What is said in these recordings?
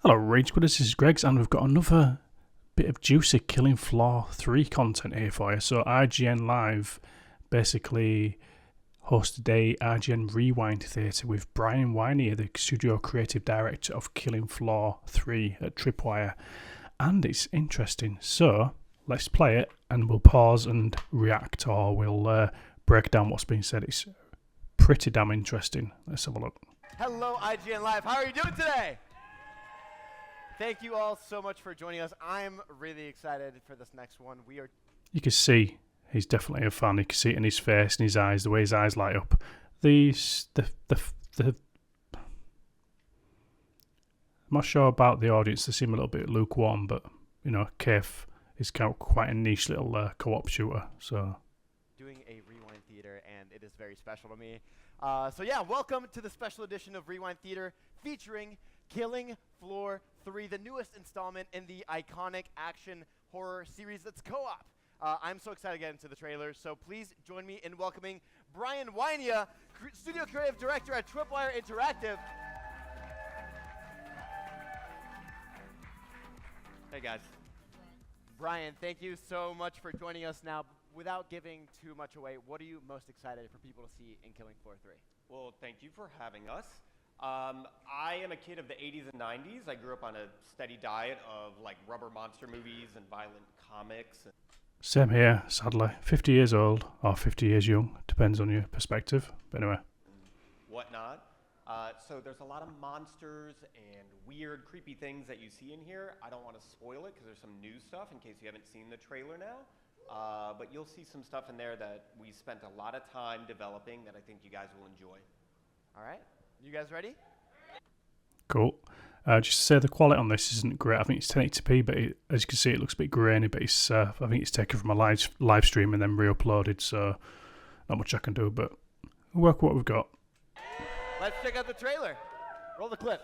Hello Rage Squidders, this is Greg's and we've got another bit of juicy Killing Floor 3 content here for you. So IGN Live basically hosted a IGN Rewind Theatre with Brian Wynier, the studio creative director of Killing Floor 3 at Tripwire. And it's interesting, so let's play it and we'll pause and react, or we'll break down what's being said. It's pretty damn interesting. Let's have a look. Hello IGN Live, how are you doing today? Thank you all so much for joining us. I'm really excited for this next one. You can see he's definitely a fan. You can see it in his face and his eyes, the way his eyes light up. I'm not sure about the audience. They seem a little bit lukewarm, but you know, Cave is quite a niche little co-op shooter. So doing a Rewind Theater, and it is very special to me. So yeah, welcome to the special edition of Rewind Theater featuring Killing Floor 3, the newest installment in the iconic action horror series that's co-op. I'm so excited to get into the trailer, so please join me in welcoming Brian Wynier, Studio Creative Director at Tripwire Interactive. Hey guys. Brian, thank you so much for joining us. Now, without giving too much away, what are you most excited for people to see in Killing Floor 3? Well, thank you for having us. I am a kid of the 80s and 90s. I grew up on a steady diet of like rubber monster movies and violent comics. Same here, sadly. 50 years old or 50 years young, depends on your perspective. But anyway. Whatnot. So there's a lot of monsters and weird, creepy things that you see in here. I don't want to spoil it because there's some new stuff in case you haven't seen the trailer now. But you'll see some stuff in there that we spent a lot of time developing that I think you guys will enjoy. All right. You guys ready? Cool. Just to say the quality on this isn't great. I think it's 1080p, but as you can see, it looks a bit grainy. But I think it's taken from a live stream and then re-uploaded, so not much I can do. But we'll work with what we've got. Let's check out the trailer. Roll the clip.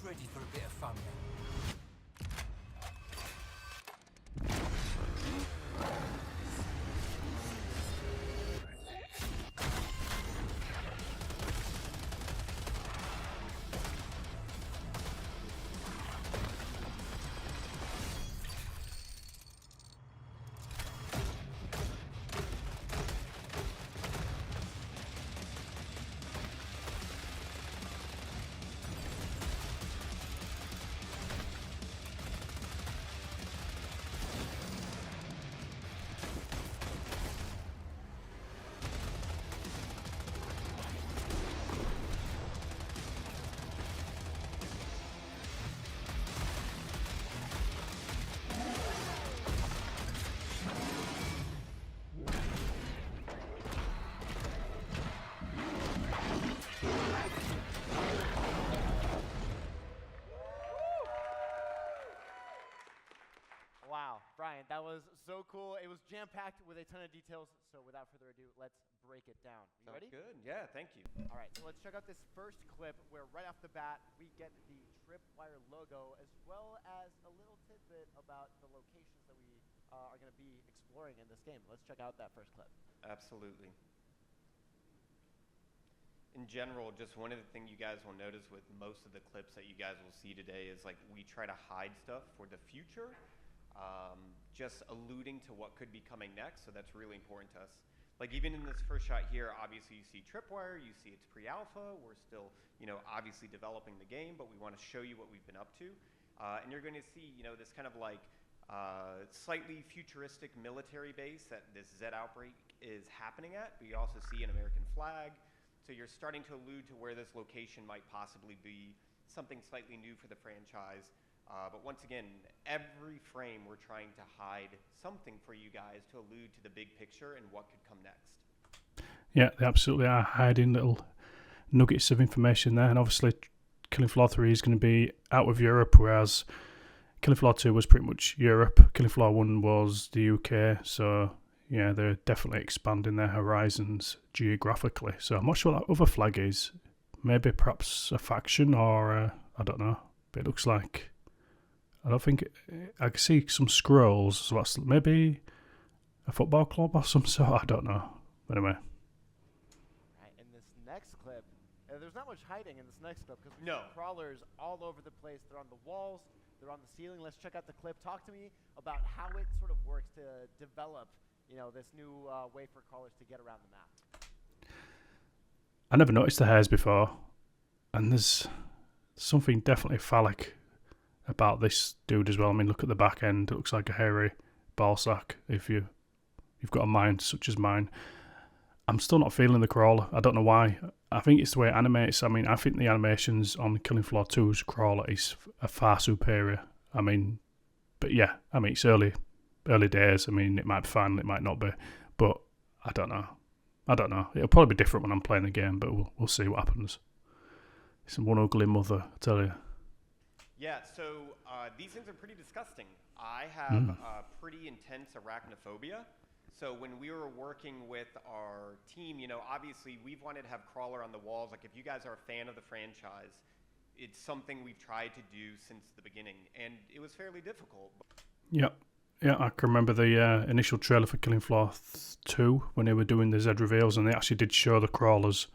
Ready for a bit of fun then? Wow, Brian, that was so cool. It was jam-packed with a ton of details, so without further ado, let's break it down. You ready? Good. Yeah, thank you. All right, so let's check out this first clip where right off the bat, we get the Tripwire logo as well as a little tidbit about the locations that we are going to be exploring in this game. Let's check out that first clip. Absolutely. In general, just one of the things you guys will notice with most of the clips that you guys will see today is like we try to hide stuff for the future. Just alluding to what could be coming next, so that's really important to us. Like even in this first shot here, obviously you see Tripwire, you see it's pre-alpha, we're still, you know, obviously developing the game, but we want to show you what we've been up to. And you're going to see, you know, this kind of like slightly futuristic military base that this Zed outbreak is happening at. We also see an American flag, so you're starting to allude to where this location might possibly be something slightly new for the franchise. But once again, every frame we're trying to hide something for you guys to allude to the big picture and what could come next. Yeah, they absolutely are hiding little nuggets of information there. And obviously, Killing Floor 3 is going to be out of Europe, whereas Killing Floor 2 was pretty much Europe. Killing Floor 1 was the UK, so yeah, they're definitely expanding their horizons geographically. So I'm not sure what that other flag is. Maybe perhaps a faction or I don't know. But it looks like, I don't think, I can see some scrolls. So that's maybe a football club or some sort. I don't know. Anyway. Right, in this next clip, there's not much hiding in this next clip because we No. see crawlers all over the place. They're on the walls, they're on the ceiling. Let's check out the clip. Talk to me about how it sort of works to develop, this new way for crawlers to get around the map. I never noticed the hairs before, and there's something definitely phallic about this dude as well. I mean, look at the back end; it looks like a hairy ball sack. If you've got a mind such as mine, I'm still not feeling the crawler. I don't know why. I think it's the way it animates. I mean, I think the animations on Killing Floor 2's crawler is far superior. I mean, but yeah, I mean, it's early days. I mean, it might be fun, it might not be, but I don't know. It'll probably be different when I'm playing the game, but we'll see what happens. It's one ugly mother, I tell you. Yeah, so these things are pretty disgusting. I have pretty intense arachnophobia. So when we were working with our team, obviously we've wanted to have crawler on the walls. Like if you guys are a fan of the franchise, it's something we've tried to do since the beginning, and it was fairly difficult. Yeah, I can remember the initial trailer for Killing Floor 2 when they were doing the Zed reveals, and they actually did show the crawlers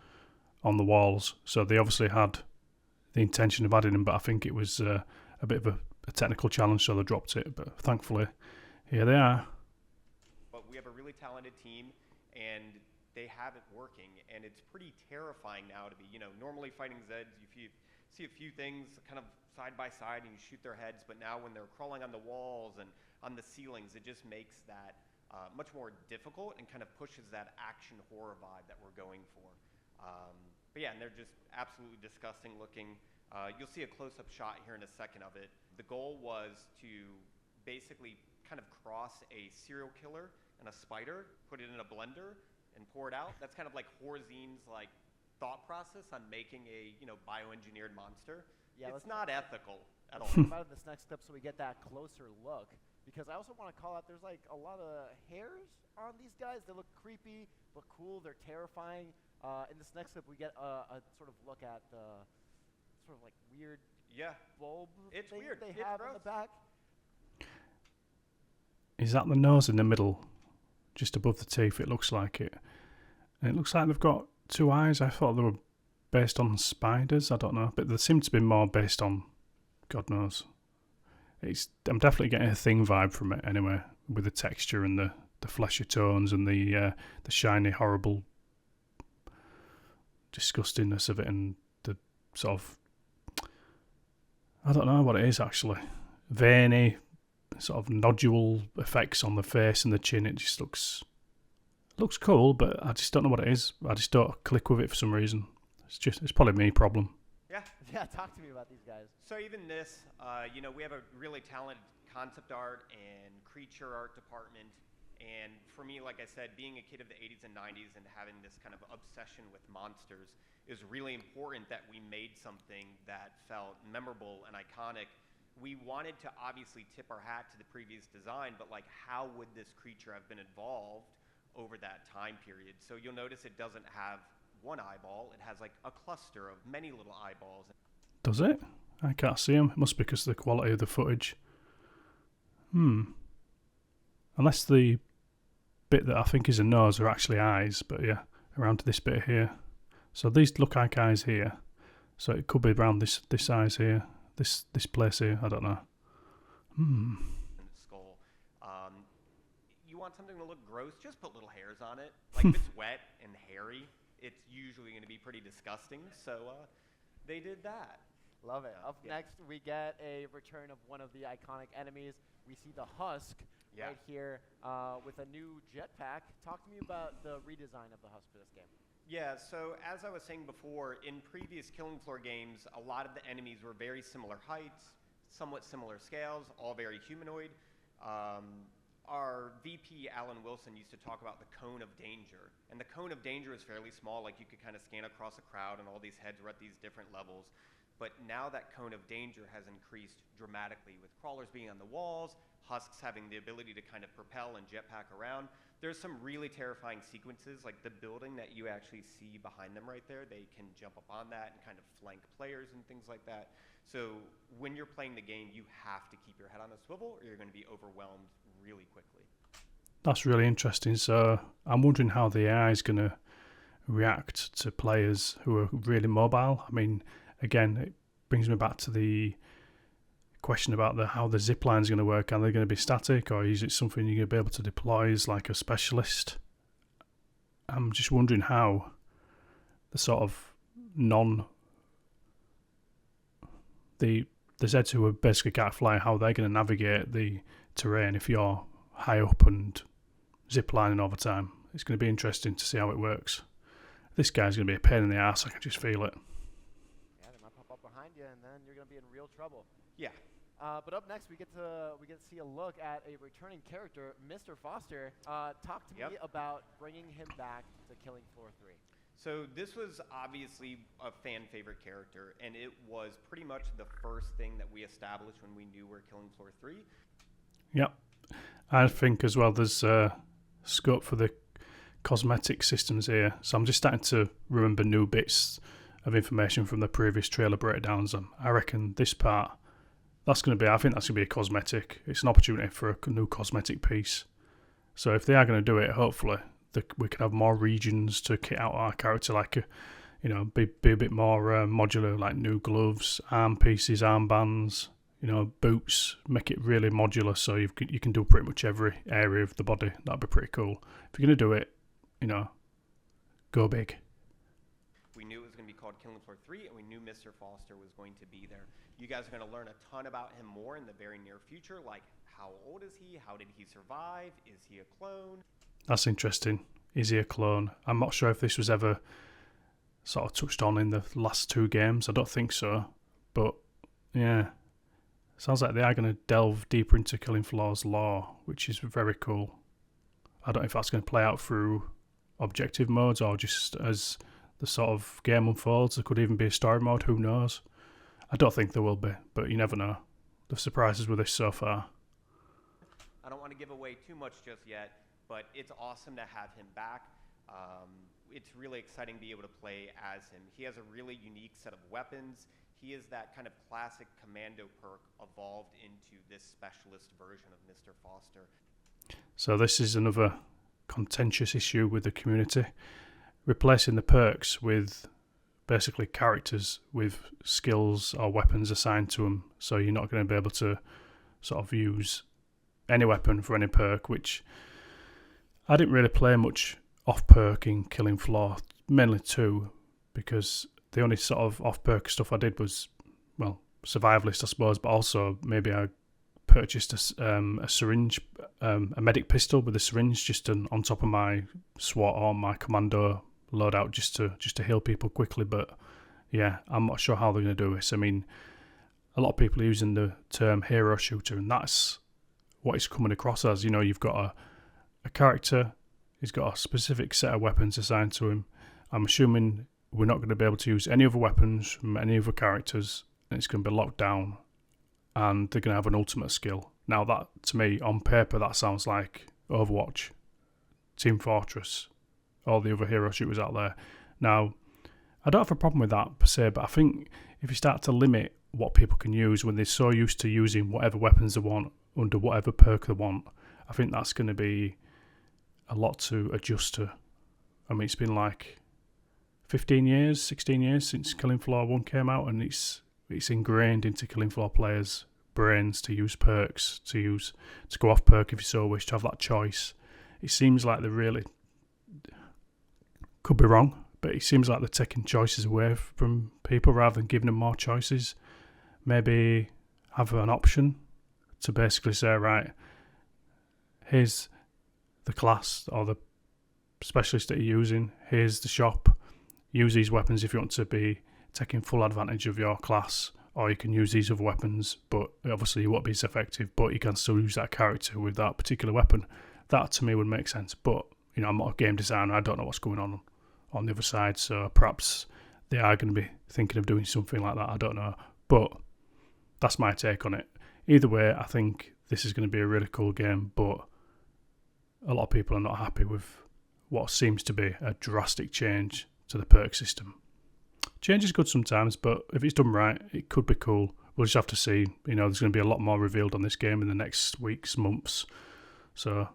on the walls. So they obviously had the intention of adding them, but I think it was a bit of a technical challenge, so they dropped it. But thankfully, here they are. But we have a really talented team, and they have it working, and it's pretty terrifying now to be, normally fighting Zeds, you see a few things kind of side by side and you shoot their heads, but now when they're crawling on the walls and on the ceilings, it just makes that much more difficult and kind of pushes that action horror vibe that we're going for. But yeah, and they're just absolutely disgusting looking. You'll see a close-up shot here in a second of it. The goal was to basically kind of cross a serial killer and a spider, put it in a blender, and pour it out. That's kind of like Horzine's thought process on making a bioengineered monster. Yeah, it's not ethical at all. Talk about this next clip so we get that closer look, because I also want to call out there's a lot of hairs on these guys. They look creepy, look cool, they're terrifying. In this next clip we get a sort of look at the sort of weird bulb it's thing weird. They it's have gross. in the back. Is that the nose in the middle, just above the teeth? It looks like it. And it looks like they've got 2 eyes. I thought they were based on spiders. I don't know, but they seem to be more based on God knows. I'm definitely getting a Thing vibe from it anyway, with the texture and the fleshy tones and the shiny, horrible disgustingness of it, and the sort of, I don't know what it is actually, veiny, sort of nodule effects on the face and the chin. It just looks cool, but I just don't know what it is. I just don't click with it for some reason. It's probably me problem. Yeah, talk to me about these guys. So even this, we have a really talented concept art and creature art department. And for me, like I said, being a kid of the 80s and 90s and having this kind of obsession with monsters is really important that we made something that felt memorable and iconic. We wanted to obviously tip our hat to the previous design, but how would this creature have been evolved over that time period? So you'll notice it doesn't have one eyeball. It has a cluster of many little eyeballs. Does it? I can't see them. It must be because of the quality of the footage. Unless the bit that I think is a nose are actually eyes, but yeah, around to this bit here. So these look like eyes here. So it could be around this eyes here, this place here. I don't know. Skull. You want something to look gross? Just put little hairs on it. If it's wet and hairy, it's usually going to be pretty disgusting. So they did that. Love it. Up next, we get a return of one of the iconic enemies. We see the Husk right here with a new jetpack. Talk to me about the redesign of the Husk for this game. Yeah, so as I was saying before, in previous Killing Floor games, a lot of the enemies were very similar heights, somewhat similar scales, all very humanoid. Our VP, Alan Wilson, used to talk about the cone of danger. And the cone of danger is fairly small, you could kind of scan across a crowd and all these heads were at these different levels. But now that cone of danger has increased dramatically with crawlers being on the walls, Husks having the ability to kind of propel and jetpack around. There's some really terrifying sequences, like the building that you actually see behind them right there. They can jump up on that and kind of flank players and things like that. So when you're playing the game, you have to keep your head on a swivel or you're going to be overwhelmed really quickly. That's really interesting. So I'm wondering how the AI is going to react to players who are really mobile. I mean, again, it brings me back to the question about how the zip line is going to work. Are they going to be static, or is it something you're going to be able to deploy as like a specialist? I'm just wondering how the sort of the Zeds who are basically can't fly, how they're going to navigate the terrain if you're high up and zip lining over time. It's going to be interesting to see how it works. This guy's going to be a pain in the ass. I can just feel it. Yeah, they might pop up behind you, and then you're going to be in real trouble. Yeah. But up next, we get to see a look at a returning character, Mr. Foster. Talk to me about bringing him back to Killing Floor 3. So this was obviously a fan favorite character, and it was pretty much the first thing that we established when we knew we were Killing Floor 3. Yep. I think as well there's scope for the cosmetic systems here. So I'm just starting to remember new bits of information from the previous trailer breakdowns. I reckon this part, I think that's going to be a cosmetic. It's an opportunity for a new cosmetic piece. So if they are going to do it, hopefully we can have more regions to kit out our character, like be a bit more modular, like new gloves, arm pieces, armbands, boots. Make it really modular, so you can do pretty much every area of the body. That'd be pretty cool. If you're going to do it, go big. We knew it was going to be called Killing Floor 3, and we knew Mr. Foster was going to be there. You guys are going to learn a ton about him more in the very near future, like how old is he? How did he survive? Is he a clone? That's interesting. Is he a clone? I'm not sure if this was ever sort of touched on in the last two games. I don't think so. But, yeah. Sounds like they are going to delve deeper into Killing Floor's lore, which is very cool. I don't know if that's going to play out through objective modes or just as the sort of game unfolds. There could even be a story mode, who knows? I don't think there will be, but you never know. The surprises with this so far. I don't want to give away too much just yet, but it's awesome to have him back. It's really exciting to be able to play as him. He has a really unique set of weapons. He is that kind of classic commando perk evolved into this specialist version of Mr. Foster. So this is another contentious issue with the community. Replacing the perks with basically characters with skills or weapons assigned to them. So you're not going to be able to sort of use any weapon for any perk, which I didn't really play much off-perk in Killing Floor, mainly 2, because the only sort of off-perk stuff I did was, well, survivalist, I suppose, but also maybe I purchased a syringe, a medic pistol with a syringe just on top of my SWAT or my commando loadout just to heal people quickly. But yeah, I'm not sure how they're going to do this. I mean, a lot of people are using the term hero shooter, and that's what it's coming across as. You've got a character, he's got a specific set of weapons assigned to him. I'm assuming we're not going to be able to use any other weapons from any other characters, and it's going to be locked down, and they're going to have an ultimate skill. Now that, to me, on paper, that sounds like Overwatch, Team Fortress, all the other hero shooters out there. Now, I don't have a problem with that per se, but I think if you start to limit what people can use when they're so used to using whatever weapons they want under whatever perk they want, I think that's going to be a lot to adjust to. I mean, it's been like 15 years, 16 years since Killing Floor 1 came out, and it's ingrained into Killing Floor players' brains to use perks, to go off perk if you so wish, to have that choice. It seems like they really, could be wrong, but it seems like they're taking choices away from people rather than giving them more choices. Maybe have an option to basically say, right, here's the class or the specialist that you're using, here's the shop, use these weapons if you want to be taking full advantage of your class, or you can use these other weapons, but obviously you won't be as effective, but you can still use that character with that particular weapon. That to me would make sense, but I'm not a game designer, I don't know what's going on the other side, so perhaps they are going to be thinking of doing something like that, I don't know, but that's my take on it. Either way, I think this is going to be a really cool game, but a lot of people are not happy with what seems to be a drastic change to the perk system. Change is good sometimes, but if it's done right, it could be cool. We'll just have to see. There's going to be a lot more revealed on this game in the next weeks, months. So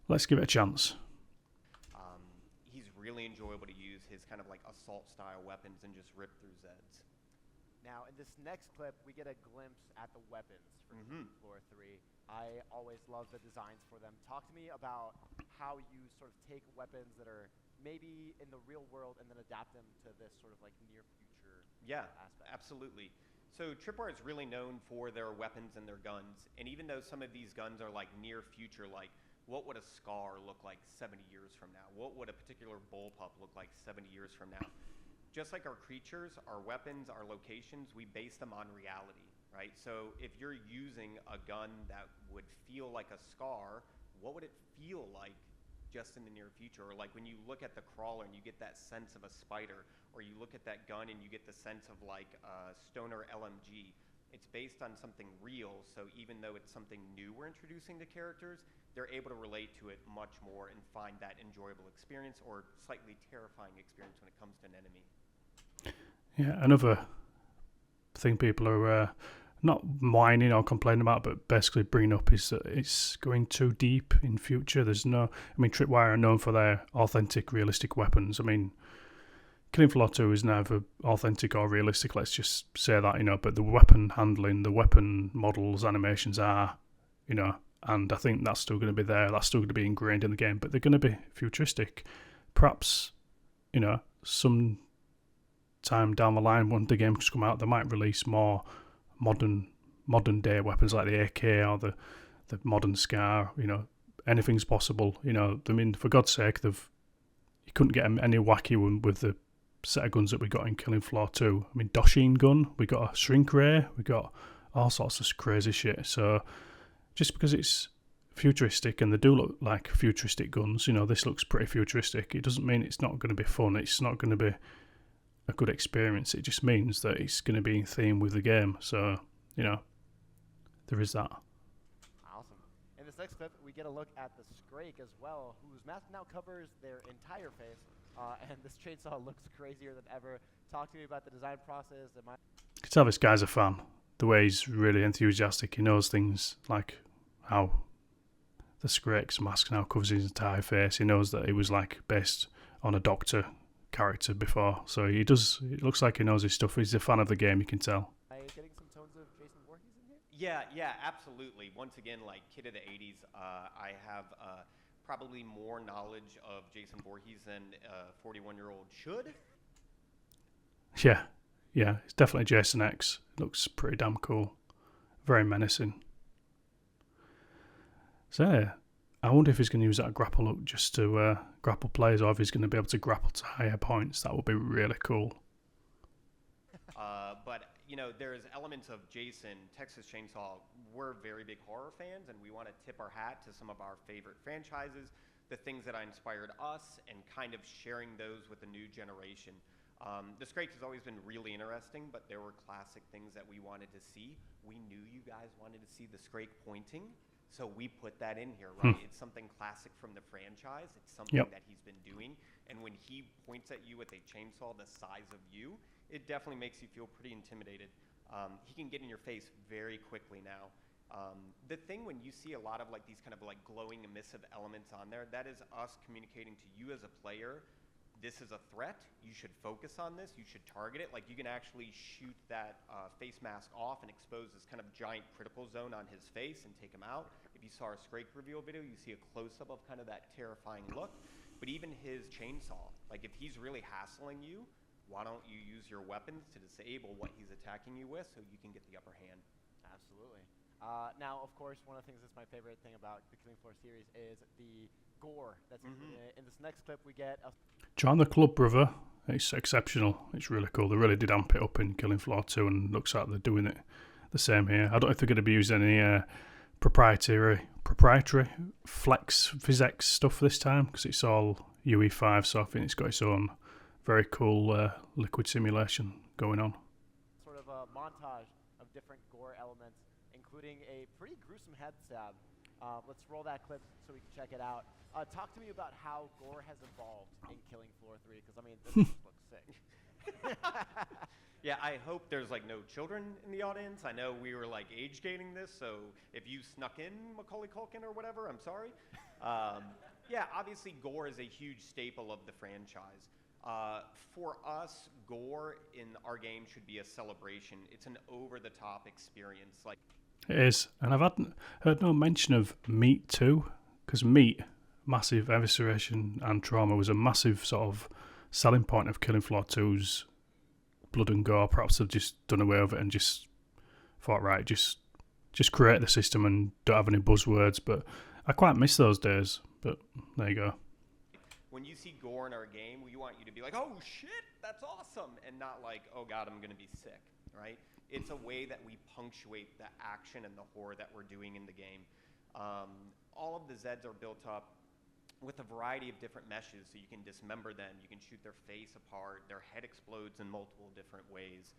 let's give it a chance. He's really enjoyable to use his kind of like assault style weapons and just rip through Zeds. Now, in this next clip, we get a glimpse at the weapons for Floor 3. I always love the designs for them. Talk to me about how you sort of take weapons that are maybe in the real world and then adapt them to this sort of like near future aspect. Absolutely. So Tripwire is really known for their weapons and their guns. And even though some of these guns are like near future, like what would a Scar look like 70 years from now? What would a particular bullpup look like 70 years from now? Just like our creatures, our weapons, our locations, we base them on reality, right? So if you're using a gun that would feel like a Scar, what would it feel like just in the near future? Or like when you look at the crawler and you get that sense of a spider, or you look at that gun and you get the sense of like a stoner LMG, it's based on something real. So even though it's something new we're introducing to characters, they're able to relate to it much more and find that enjoyable experience or slightly terrifying experience when it comes to an enemy. Yeah, another thing people are not whining or complaining about, but basically bringing up is that it's going too deep in future. Tripwire are known for their authentic, realistic weapons. Killing Floor 2 is neither authentic or realistic, let's just say that, but the weapon handling, the weapon models, animations are, and I think that's still going to be there, that's still going to be ingrained in the game, but they're going to be futuristic. Perhaps, some time down the line when the games come out, they might release more modern day weapons like the AK or the modern Scar. Anything's possible. For God's sake, you couldn't get any wacky one with the set of guns that we got in Killing Floor 2. Doshin gun, we got a shrink ray, we got all sorts of crazy shit. So just because it's futuristic and they do look like futuristic guns, this looks pretty futuristic, it doesn't mean it's not going to be fun, it's not going to be a good experience. It just means that it's going to be in theme with the game. So, there is that. Awesome. In this next clip, we get a look at the Scrake as well, whose mask now covers their entire face. And this chainsaw looks crazier than ever. Talk to me about the design process. You can tell this guy's a fan. The way he's really enthusiastic. He knows things like how the Scrake's mask now covers his entire face. He knows that he was based on a doctor character before, so it looks like he knows his stuff. He's a fan of the game, you can tell. Are you getting some tones of Jason Voorhees in here? Yeah, absolutely. Once again, like kid of the 80s, I have probably more knowledge of Jason Voorhees than a 41-year-old should. Yeah, it's definitely Jason X. Looks pretty damn cool. Very menacing. So yeah, I wonder if he's going to use that grapple hook just to grapple players, or if he's going to be able to grapple to higher points. That would be really cool. But, there's elements of Jason, Texas Chainsaw. We're very big horror fans, and we want to tip our hat to some of our favorite franchises, the things that inspired us, and kind of sharing those with the new generation. The Scrake has always been really interesting, but there were classic things that we wanted to see. We knew you guys wanted to see the Scrake pointing, so we put that in here, right? It's something classic from the franchise. It's something that he's been doing. And when he points at you with a chainsaw the size of you, it definitely makes you feel pretty intimidated. He can get in your face very quickly now. The thing when you see a lot of these kind of glowing emissive elements on there, that is us communicating to you as a player, this is a threat, you should focus on this, you should target it. You can actually shoot that face mask off and expose this kind of giant critical zone on his face and take him out. If you saw our Scrake reveal video, you see a close-up of kind of that terrifying look. But even his chainsaw, if he's really hassling you, why don't you use your weapons to disable what he's attacking you with so you can get the upper hand? Absolutely. Now, of course, one of the things that's my favorite thing about the Killing Floor series is the gore that's in this next clip. We get join the club, brother. It's exceptional. It's really cool. They really did amp it up in Killing Floor 2, and looks like they're doing it the same here. I don't know if they're going to be using any proprietary Flex Physics stuff this time, because it's all UE5, so I think it's got its own very cool liquid simulation going on. Sort of a montage of different gore elements, including a pretty gruesome head stab. Let's roll that clip so we can check it out. Talk to me about how Gore has evolved in killing floor 3, because I mean, this just looks sick. Yeah, I hope there's like no children in the audience. I know we were like age gating this, so if you snuck in Macaulay Culkin or whatever, I'm sorry. Yeah, obviously Gore is a huge staple of the franchise. For us, Gore in our game should be a celebration. It's an over-the-top experience. Like It is, and I've heard no mention of meat too, because meat, massive evisceration and trauma, was a massive sort of selling point of Killing Floor 2's blood and gore. Perhaps they've just done away with it and just thought, right, just create the system and don't have any buzzwords. But I quite miss those days. But there you go. when you see Gore in our game, we want you to be like, oh shit, that's awesome, and not like, oh god, I'm gonna be sick, right? It's a way that we punctuate the action and the horror that we're doing in the game. All of the Zeds are built up with a variety of different meshes, so you can dismember them, you can shoot their face apart, their head explodes in multiple different ways.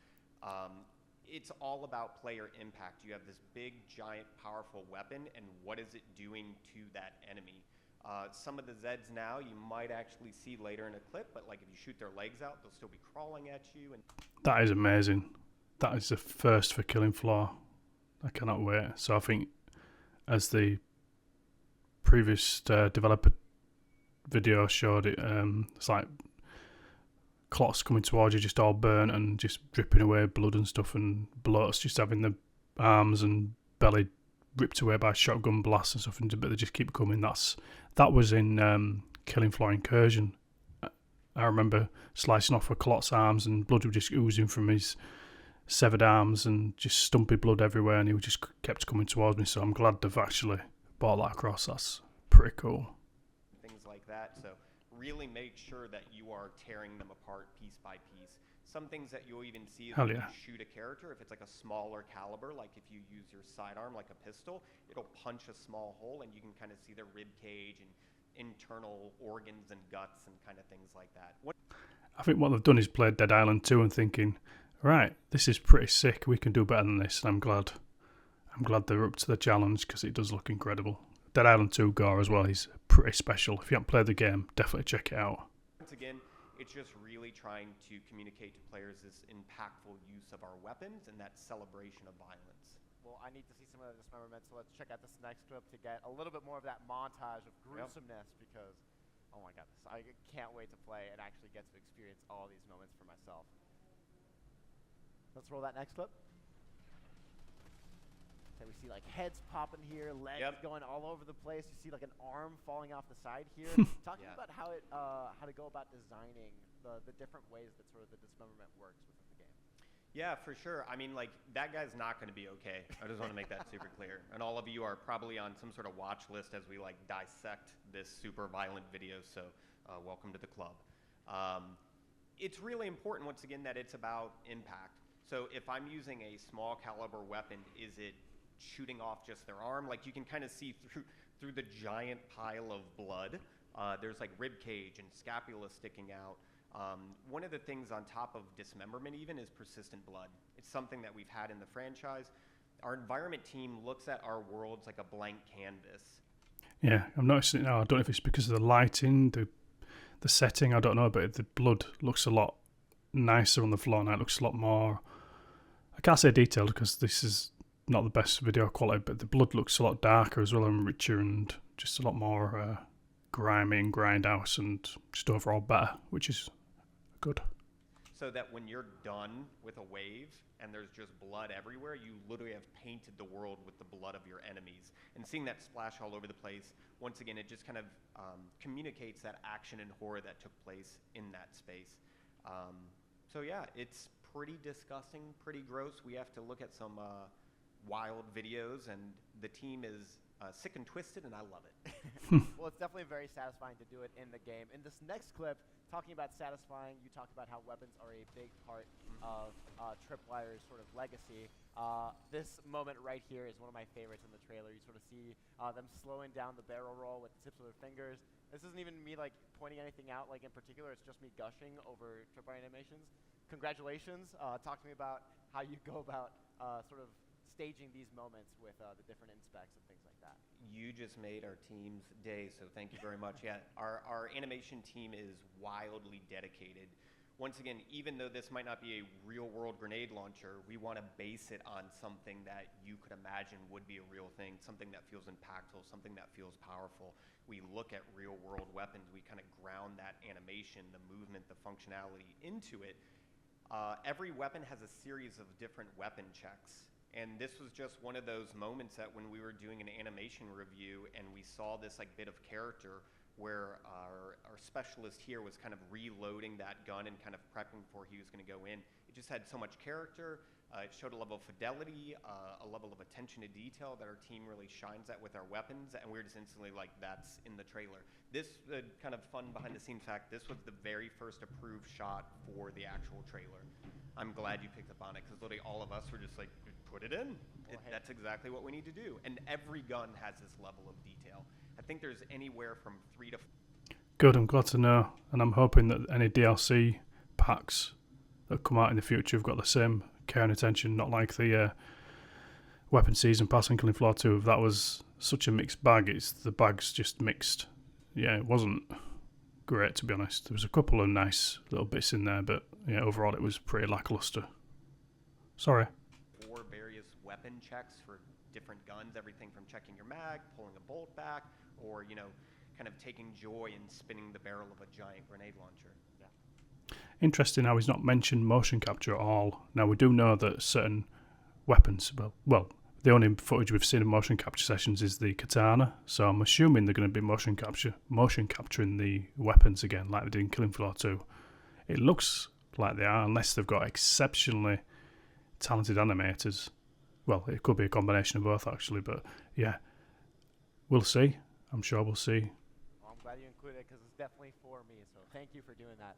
It's all about player impact. You have this big, giant, powerful weapon, and what is it doing to that enemy? Some of the Zeds now you might actually see later in a clip, but like if you shoot their legs out, they'll still be crawling at you. And that is amazing. That is the first for Killing Floor. I cannot wait. So I think as the previous developer video showed it, it's like clots coming towards you, just all burnt and just dripping away blood and stuff, and Bloat's just having the arms and belly ripped away by shotgun blasts and stuff, but they just keep coming. That was in Killing Floor Incursion. I remember slicing off a clot's arms and blood was just oozing from his severed arms and just stumpy blood everywhere, and he just kept coming towards me. So I'm glad they've actually brought that across. That's pretty cool. Things like that. So really make sure that you are tearing them apart piece by piece. Some things that you'll even see is when you shoot a character, if it's like a smaller caliber, like if you use your sidearm like a pistol, it'll punch a small hole and you can kind of see their rib cage and internal organs and guts and kind of things like that. I think what they've done is played Dead Island 2 and thinking, right, this is pretty sick, we can do better than this, and I'm glad they're up to the challenge because it does look incredible. Dead Island 2 Gore as well is pretty special. If you haven't played the game, definitely check it out. Once again, it's just really trying to communicate to players this impactful use of our weapons and that celebration of violence. Well, I need to see some of the dismemberment, so let's check out this next clip to get a little bit more of that montage of gruesomeness, because, oh my goodness, I can't wait to play and actually get to experience all these moments for myself. Let's roll that next clip. Okay, we see like heads popping here, legs going all over the place. You see like an arm falling off the side here. Talking about how to go about designing the different ways that sort of the dismemberment works within the game. Yeah, for sure. I mean, like, that guy's not going to be okay. I just want to make that super clear. And all of you are probably on some sort of watch list as we like dissect this super violent video. So welcome to the club. It's really important, once again, that it's about impact. So if I'm using a small caliber weapon, is it shooting off just their arm? Like, you can kind of see through the giant pile of blood. There's like rib cage and scapula sticking out. One of the things on top of dismemberment even is persistent blood. It's something that we've had in the franchise. Our environment team looks at our worlds like a blank canvas. Yeah, I'm noticing it now. I don't know if it's because of the lighting, the setting, I don't know, but the blood looks a lot nicer on the floor now. It looks a lot more, I can't say detailed because this is not the best video quality, but the blood looks a lot darker as well and richer and just a lot more grimy and grindhouse and just overall better, which is good. So that when you're done with a wave and there's just blood everywhere, you literally have painted the world with the blood of your enemies. And seeing that splash all over the place, once again, it just kind of communicates that action and horror that took place in that space. So yeah, it's pretty disgusting, pretty gross. We have to look at some wild videos, and the team is sick and twisted, and I love it. Well, it's definitely very satisfying to do it in the game. In this next clip, talking about satisfying, you talked about how weapons are a big part of Tripwire's sort of legacy. This moment right here is one of my favorites in the trailer. You sort of see them slowing down the barrel roll with the tips of their fingers. This isn't even me like pointing anything out like in particular. It's just me gushing over Tripwire animations. Congratulations. Talk to me about how you go about sort of staging these moments with the different inspects and things like that. You just made our team's day, so thank you very much. Yeah, our animation team is wildly dedicated. Once again, even though this might not be a real-world grenade launcher, we want to base it on something that you could imagine would be a real thing, something that feels impactful, something that feels powerful. We look at real-world weapons, we kind of ground that animation, the movement, the functionality into it. Every weapon has a series of different weapon checks. And this was just one of those moments that when we were doing an animation review and we saw this like bit of character where our specialist here was kind of reloading that gun and kind of prepping before he was going to go in. It just had so much character. It showed a level of fidelity, a level of attention to detail that our team really shines at with our weapons, and we were just instantly like, that's in the trailer. This kind of fun behind-the-scenes fact, this was the very first approved shot for the actual trailer. I'm glad you picked up on it, because literally all of us were just like, put it in. That's exactly what we need to do. And every gun has this level of detail. I think there's anywhere from 3 to 4. Good, I'm glad to know. And I'm hoping that any DLC packs that come out in the future have got the same care and attention, not like the Weapon Season Pass in Killing Floor 2. That was such a mixed bag. The bag's just mixed. Yeah, it wasn't great, to be honest. There was a couple of nice little bits in there, but yeah, overall it was pretty lackluster. Sorry. 4 various weapon checks for different guns, everything from checking your mag, pulling a bolt back, or, you know, kind of taking joy in spinning the barrel of a giant grenade launcher. Yeah. Interesting how he's not mentioned motion capture at all. Now, we do know that certain weapons, well, the only footage we've seen of motion capture sessions is the katana, so I'm assuming they're going to be motion capturing the weapons again, like they did in Killing Floor 2. It looks like they are, unless they've got exceptionally talented animators. Well, it could be a combination of both, actually, but yeah, we'll see. I'm sure we'll see. Well, I'm glad you included it because it's definitely for me, so thank you for doing that.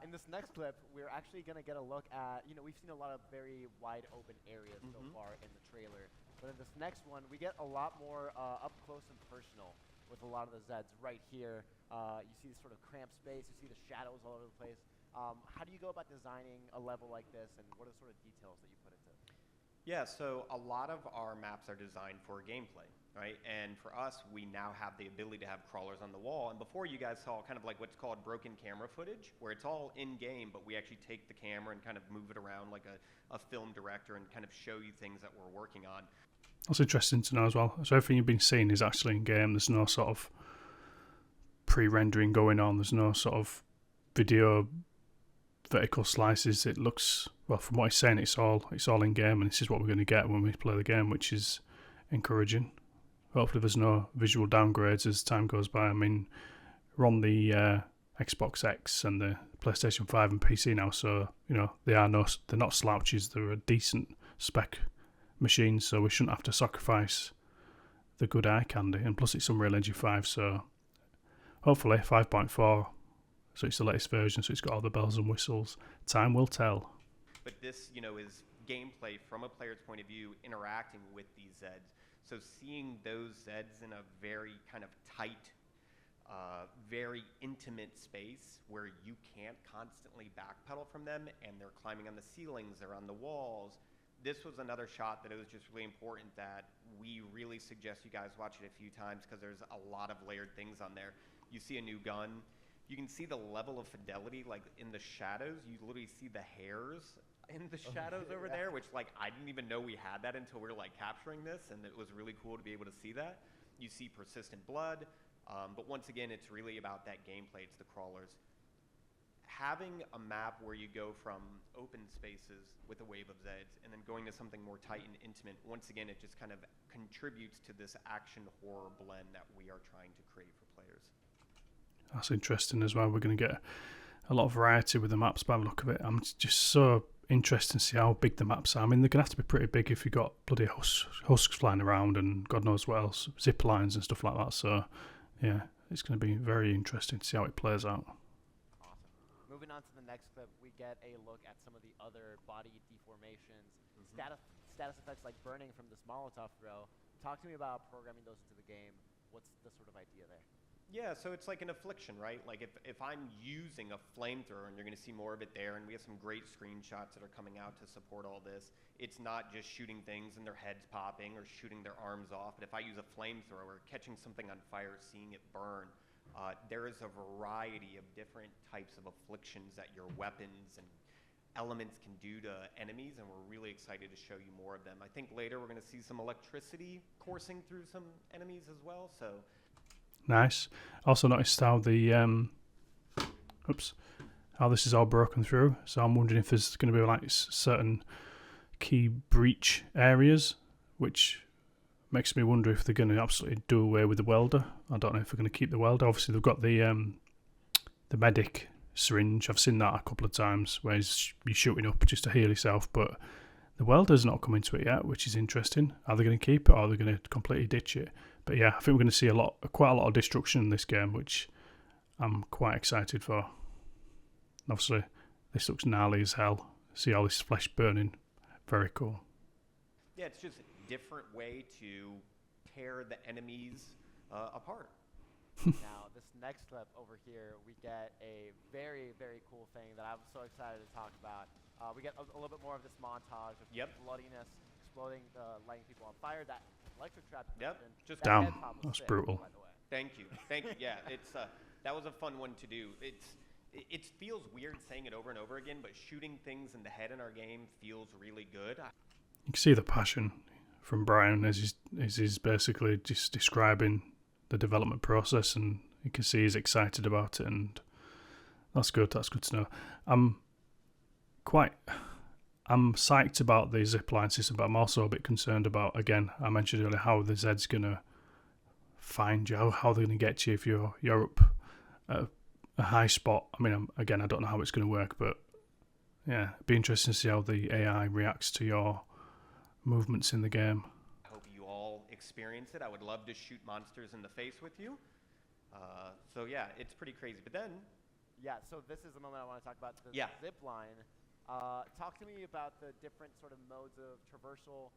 In this next clip, we're actually going to get a look at, we've seen a lot of very wide open areas so far in the trailer, but in this next one, we get a lot more up close and personal with a lot of the Zeds right here. You see this sort of cramped space, you see the shadows all over the place. How do you go about designing a level like this, and what are the sort of details that you put into it? Yeah, so a lot of our maps are designed for gameplay, right? And for us, we now have the ability to have crawlers on the wall. And before, you guys saw kind of like what's called broken camera footage, where it's all in-game, but we actually take the camera and kind of move it around like a film director and kind of show you things that we're working on. That's interesting to know as well. So everything you've been seeing is actually in-game. There's no sort of pre-rendering going on. There's no sort of video vertical slices. It looks, well, from what he's saying, it's all in game, and this is what we're going to get when we play the game, which is encouraging. Hopefully there's no visual downgrades as time goes by. I mean, we're on the Xbox X and the PlayStation 5 and PC now, so they're not slouches. They're a decent spec machine, so we shouldn't have to sacrifice the good eye candy. And plus it's Unreal Engine 5, so hopefully 5.4. So it's the latest version, so it's got all the bells and whistles. Time will tell. But this, is gameplay from a player's point of view, interacting with these Zeds. So seeing those Zeds in a very kind of tight, very intimate space where you can't constantly backpedal from them, and they're climbing on the ceilings, they're on the walls. This was another shot that it was just really important that we really suggest you guys watch it a few times, because there's a lot of layered things on there. You see a new gun. You can see the level of fidelity, like in the shadows. You literally see the hairs in the shadows over there, which I didn't even know we had that until we were capturing this, and it was really cool to be able to see that. You see persistent blood, but once again, it's really about that gameplay. It's the crawlers. Having a map where you go from open spaces with a wave of Zeds and then going to something more tight and intimate, once again, it just kind of contributes to this action horror blend that we are trying to create for players. That's interesting as well. We're going to get a lot of variety with the maps by the look of it. I'm just so interested to see how big the maps are. I mean, they're going to have to be pretty big if you've got bloody husks flying around and God knows what else, zip lines and stuff like that. So, yeah, it's going to be very interesting to see how it plays out. Awesome. Moving on to the next clip, we get a look at some of the other body deformations, status effects like burning from this Molotov throw. Talk to me about programming those into the game. What's the sort of idea there? Yeah, so it's like an affliction, right? Like if I'm using a flamethrower, and you're going to see more of it there, and we have some great screenshots that are coming out to support all this. It's not just shooting things and their heads popping or shooting their arms off. But if I use a flamethrower, catching something on fire, seeing it burn, there is a variety of different types of afflictions that your weapons and elements can do to enemies, and we're really excited to show you more of them. I think later we're going to see some electricity coursing through some enemies as well, so... Nice. Also noticed how the how this is all broken through. So I'm wondering if there's going to be like certain key breach areas, which makes me wonder if they're going to absolutely do away with the welder. I don't know if they're going to keep the welder. Obviously they've got the medic syringe. I've seen that a couple of times where you're shooting up just to heal yourself, but the welder's not come into it yet, which is interesting. Are they going to keep it, or are they going to completely ditch it? But yeah, I think we're going to see quite a lot of destruction in this game, which I'm quite excited for. Obviously, this looks gnarly as hell. See all this flesh burning. Very cool. Yeah, it's just a different way to tear the enemies apart. Now, this next clip over here, we get a very, very cool thing that I'm so excited to talk about. We get a little bit more of this montage of bloodiness, exploding, lighting people on fire. That electric trap. Just damn. That's brutal. By the way. Thank you. Yeah, it's that was a fun one to do. It feels weird saying it over and over again, but shooting things in the head in our game feels really good. You can see the passion from Brian as he's basically just describing the development process, and you can see he's excited about it, and that's good. That's good to know. I'm psyched about the zipline system, but I'm also a bit concerned about, again, I mentioned earlier, how the Zed's gonna find you, how they're gonna get you if you're up at a high spot. I mean, I don't know how it's gonna work, but yeah, it'd be interesting to see how the AI reacts to your movements in the game. I hope you all experience it. I would love to shoot monsters in the face with you. So yeah, it's pretty crazy. But then, yeah. So this is the moment I want to talk about the zip line. Talk to me about the different sort of modes of traversal,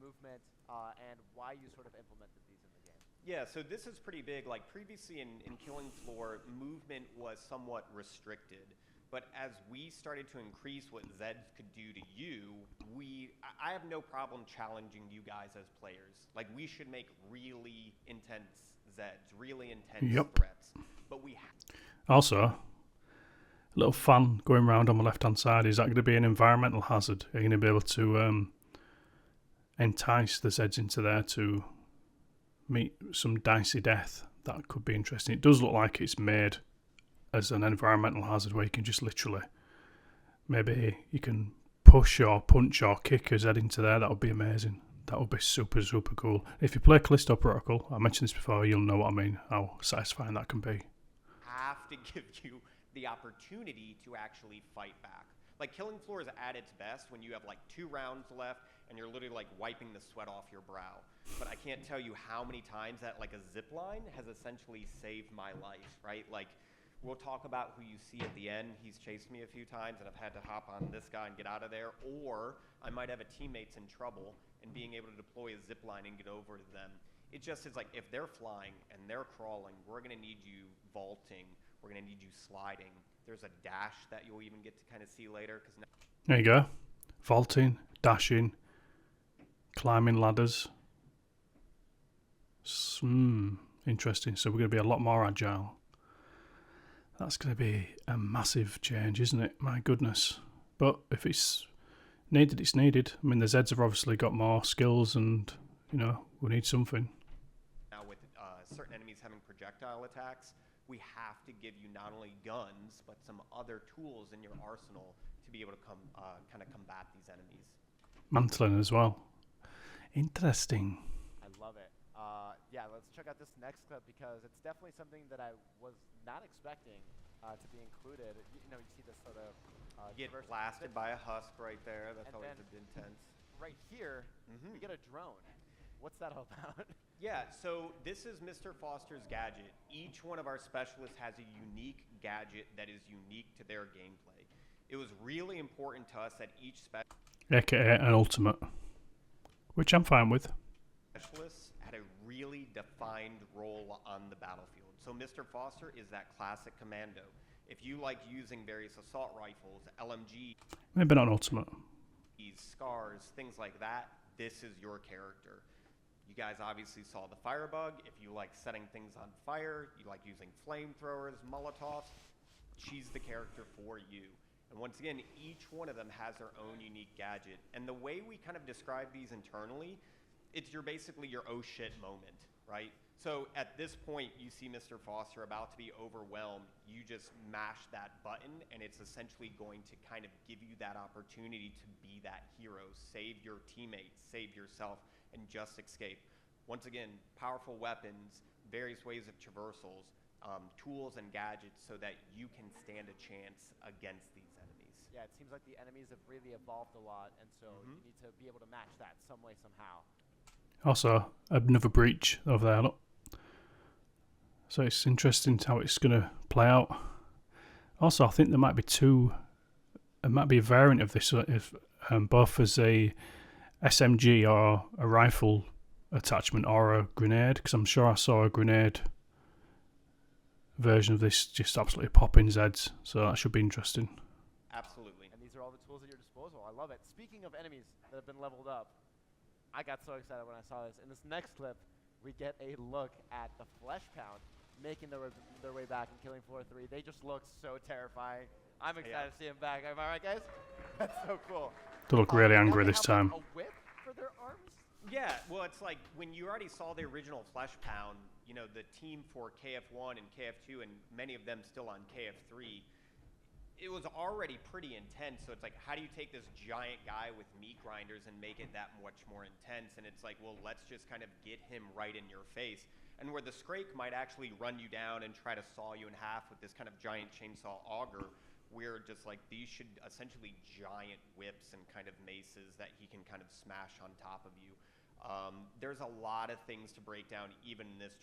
movement, and why you sort of implemented these in the game. Yeah, so this is pretty big. Like previously in Killing Floor, movement was somewhat restricted. But as we started to increase what Zeds could do to you, I have no problem challenging you guys as players. Like, we should make really intense Zeds, really intense threats. But we also, a little fan going around on the left-hand side. Is that going to be an environmental hazard? Are you going to be able to entice the Zeds into there to meet some dicey death? That could be interesting. It does look like it's made as an environmental hazard where you can just literally, maybe you can push or punch or kick a Zed into there. That would be amazing. That would be super, super cool. If you play Callisto Protocol, I mentioned this before, you'll know what I mean, how satisfying that can be. Have to give you the opportunity to actually fight back. Like, Killing Floor is at its best when you have like 2 rounds left and you're literally like wiping the sweat off your brow. But I can't tell you how many times that like a zip line has essentially saved my life, right? Like, we'll talk about who you see at the end. He's chased me a few times and I've had to hop on this guy and get out of there. Or I might have a teammate's in trouble and being able to deploy a zip line and get over to them. It just is like, if they're flying and they're crawling, we're going to need you vaulting. We're going to need you sliding. There's a dash that you'll even get to kind of see later. There you go. Vaulting, dashing, climbing ladders. Interesting. So we're going to be a lot more agile. That's going to be a massive change, isn't it? My goodness. But if it's needed, it's needed. I mean, the Zeds have obviously got more skills and, you know, we need something. Now with certain enemies having projectile attacks, we have to give you not only guns, but some other tools in your arsenal to be able to kind of combat these enemies. Mantling as well. Interesting. I love it. Yeah, let's check out this next clip because it's definitely something that I was not expecting to be included. You know, you see this sort of get blasted by a husk right there. That's always intense. Right here, we get a drone. What's that all about? Yeah, so this is Mr. Foster's gadget. Each one of our specialists has a unique gadget that is unique to their gameplay. It was really important to us that each AKA an ultimate, which I'm fine with. Specialists had a really defined role on the battlefield. So Mr. Foster is that classic commando. If you like using various assault rifles, LMG, Maybe not ultimate. scars, things like that, this is your character. You guys obviously saw the firebug. If you like setting things on fire, you like using flamethrowers, Molotovs, she's the character for you. And once again, each one of them has their own unique gadget. And the way we kind of describe these internally, it's basically your oh shit moment, right? So at this point, you see Mr. Foster about to be overwhelmed. You just mash that button, and it's essentially going to kind of give you that opportunity to be that hero, save your teammates, save yourself, and just escape. Once again, powerful weapons, various ways of traversals, tools and gadgets so that you can stand a chance against these enemies. Yeah, it seems like the enemies have really evolved a lot, and so you need to be able to match that some way, somehow. Also, another breach over there, look. So it's interesting how it's going to play out. Also, I think there might be it might be a variant of this, if both as a SMG or a rifle attachment or a grenade, because I'm sure I saw a grenade version of this just absolutely popping Zeds, so that should be interesting. Absolutely. And these are all the tools at your disposal. I love it. Speaking of enemies that have been leveled up, I got so excited when I saw this. In this next clip, we get a look at the Fleshpound making their way back and killing floor 3. They just look so terrifying. I'm excited to see them back. Am I right, guys? That's so cool. They look really Now angry they this have, time. like, a whip for their arms? Yeah, well, it's like when you already saw the original Fleshpound, you know, the team for KF1 and KF2, and many of them still on KF3, it was already pretty intense. So it's like, how do you take this giant guy with meat grinders and make it that much more intense? And it's like, well, let's just kind of get him right in your face. And where the Scrake might actually run you down and try to saw you in half with this kind of giant chainsaw auger, we're just like, these should essentially giant whips and kind of maces that he can kind of smash on top of you. There's a lot of things to break down, even in this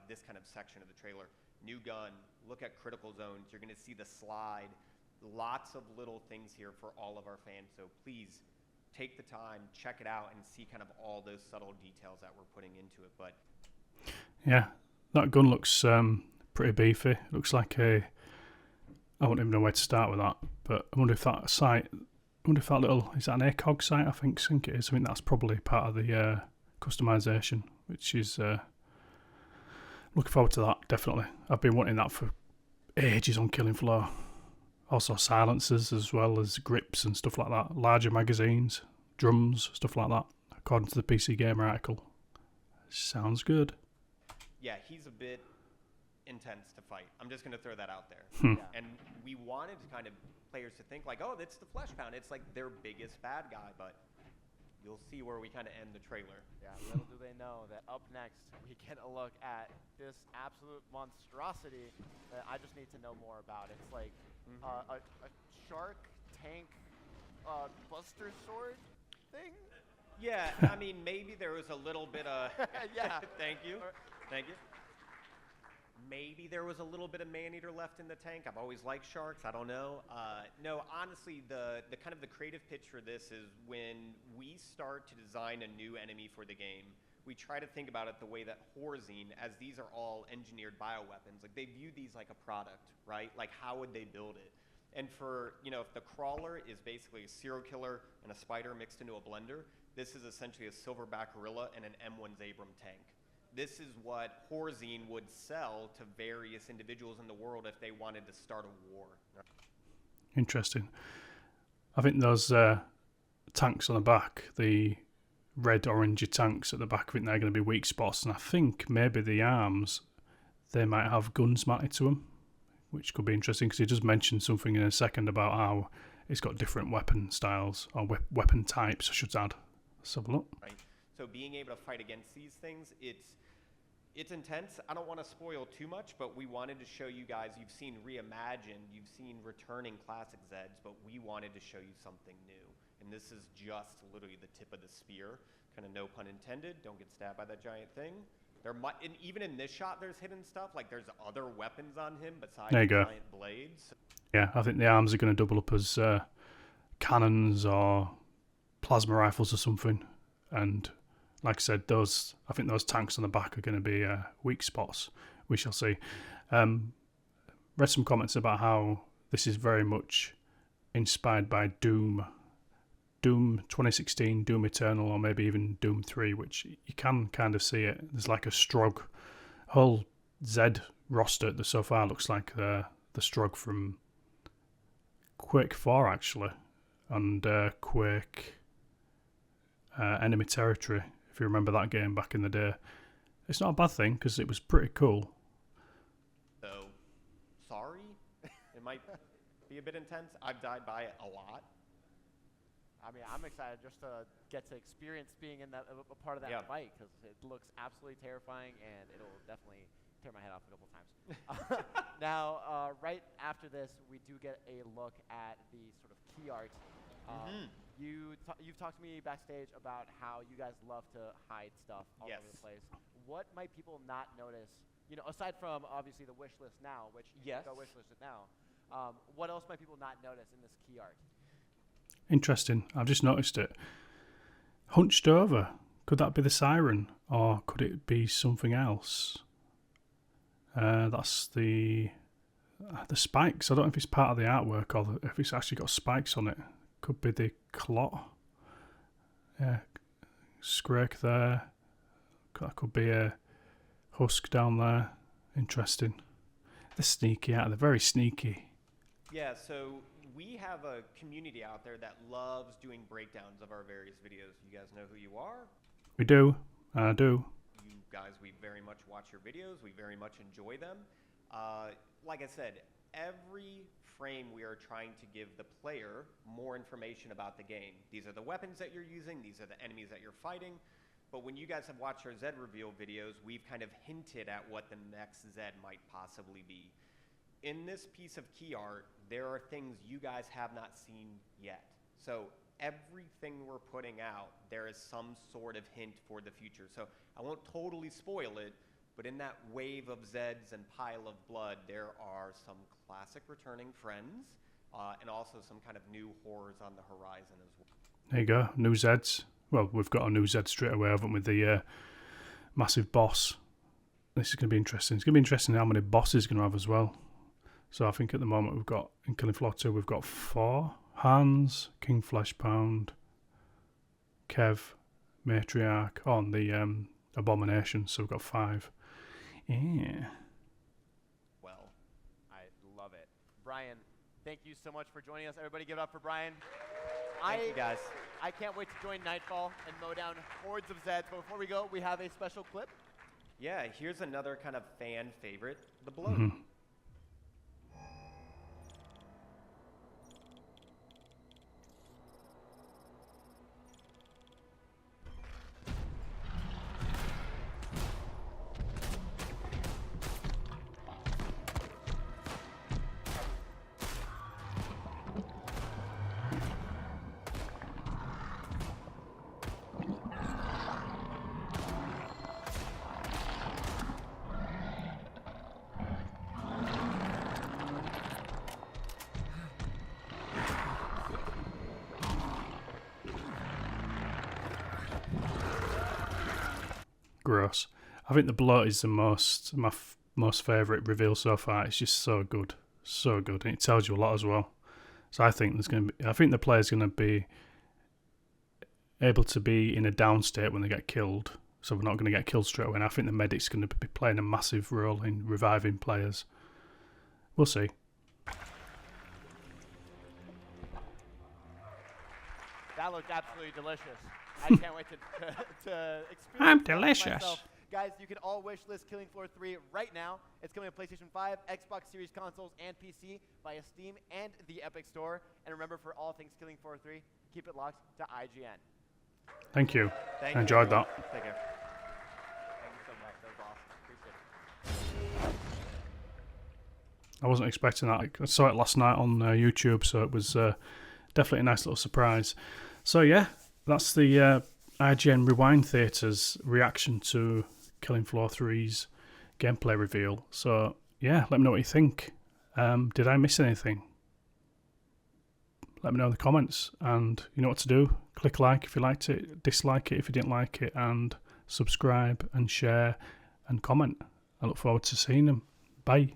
this kind of section of the trailer. New gun, look at critical zones. You're going to see the slide. Lots of little things here for all of our fans. So please take the time, check it out, and see kind of all those subtle details that we're putting into it. But Yeah, that gun looks pretty beefy. Looks like I wouldn't even know where to start with that. But I wonder if that sight, is that an ACOG site? I think it is. I think that's probably part of the customization, which is looking forward to that, definitely. I've been wanting that for ages on Killing Floor. Also silencers as well as grips and stuff like that. Larger magazines, drums, stuff like that, according to the PC Gamer article. Sounds good. yeah, he's a bit intense to fight. I'm just going to throw that out there. Yeah. And we wanted kind of players to think like, oh, it's the Fleshpound. It's like their biggest bad guy, but you'll see where we kind of end the trailer. Yeah, little do they know that up next we get a look at this absolute monstrosity that I just need to know more about. It's like a shark tank buster sword thing? Yeah, I mean, maybe there was a little bit of... Yeah. Thank you. Thank you. Maybe there was a little bit of man-eater left in the tank. I've always liked sharks. I don't know. No, honestly, the kind of the creative pitch for this is when we start to design a new enemy for the game, we try to think about it the way that Horzine, as these are all engineered bioweapons, like they view these like a product, right? Like how would they build it? And for, you know, if the crawler is basically a serial killer and a spider mixed into a blender, this is essentially a silverback gorilla and an M1 Abram tank. This is what Horzine would sell to various individuals in the world if they wanted to start a war. Interesting. I think those tanks on the back, the red orangey tanks at the back, I think they're going to be weak spots, and I think maybe the arms, they might have guns mounted to them, which could be interesting because he does mention something in a second about how it's got different weapon styles or weapon types, I should add. Let's have a look. Right. So being able to fight against these things, it's intense. I don't want to spoil too much, but we wanted to show you guys, you've seen Reimagined, you've seen returning classic Zeds, but we wanted to show you something new. And this is just literally the tip of the spear. Kind of no pun intended. Don't get stabbed by that giant thing. There might, and even in this shot, there's hidden stuff. Like there's other weapons on him besides There you go. giant blades. Yeah, I think the arms are going to double up as cannons or plasma rifles or something. And like I said, I think those tanks on the back are going to be weak spots. We shall see. Read some comments about how this is very much inspired by Doom 2016, Doom Eternal, or maybe even Doom 3, which you can kind of see it. There's like a Strug. Whole Zed roster so far looks like the Strug from Quake 4, actually, and Quake Enemy Territory, if you remember that game back in the day. It's not a bad thing, because it was pretty cool. So, sorry? It might be a bit intense. I've died by it a lot. I mean, I'm excited just to get to experience being in that a part of that fight, because it looks absolutely terrifying, and it'll definitely tear my head off a couple times. Now, right after this, we do get a look at the sort of key art. You've talked to me backstage about how you guys love to hide stuff all over the place. What might people not notice? You know, aside from obviously the wish list now, which you can go wish list it now. What else might people not notice in this key art? Interesting. I've just noticed it. Hunched over. Could that be the siren, or could it be something else? That's the spikes. I don't know if it's part of the artwork or if it's actually got spikes on it. Could be the clot. Yeah, Scrake there. That could be a Husk down there. Interesting. They're sneaky out. They're very sneaky. Yeah, so we have a community out there that loves doing breakdowns of our various videos. You guys know who you are? We do. I do. You guys, we very much watch your videos. We very much enjoy them. Like I said, every frame we are trying to give the player more information about the game. These are the weapons that you're using. These are the enemies that you're fighting. But when you guys have watched our Zed Reveal videos, we've kind of hinted at what the next Zed might possibly be. In this piece of key art, there are things you guys have not seen yet. So everything we're putting out, there is some sort of hint for the future. So I won't totally spoil it, but in that wave of Zeds and pile of blood, there are some classic returning friends, and also some kind of new horrors on the horizon as well. There you go, new Zeds. Well, we've got a new Zed straight away, haven't we? The massive boss. This is going to be interesting. It's going to be interesting how many bosses going to have as well. So I think at the moment we've got, in Killing Floor 2, we've got 4. Hans, King Fleshpound, Kev, Matriarch, on the Abomination, so we've got 5. Yeah. Well, I love it. Brian, thank you so much for joining us. Everybody give it up for Brian. Thank you guys. I can't wait to join Nightfall and mow down hordes of Zeds. But before we go, we have a special clip. Yeah, here's another kind of fan favorite, the Bloat. Mm-hmm. Gross. I think the Bloat is the most favourite reveal so far. It's just so good, and it tells you a lot as well. So I think the player's going to be able to be in a down state when they get killed. So we're not going to get killed straight away. And I think the medic's going to be playing a massive role in reviving players. We'll see. That looked absolutely delicious. I can't wait to experience I'm it delicious. myself. Guys, you can all wish list Killing Floor 3 right now. It's coming to PlayStation 5, Xbox Series consoles, and PC via Steam and the Epic Store. And remember, for all things Killing Floor 3, keep it locked to IGN. Thank you. Thank I you. enjoyed that. Take care. Thank you so much. That was awesome. Appreciate it. I wasn't expecting that. I saw it last night on YouTube, so it was definitely a nice little surprise. So yeah, that's the IGN Rewind Theatre's reaction to Killing Floor 3's gameplay reveal. So yeah, let me know what you think. Did I miss anything? Let me know in the comments, and you know what to do. Click like if you liked it, dislike it if you didn't like it, and subscribe and share and comment. I look forward to seeing them. Bye.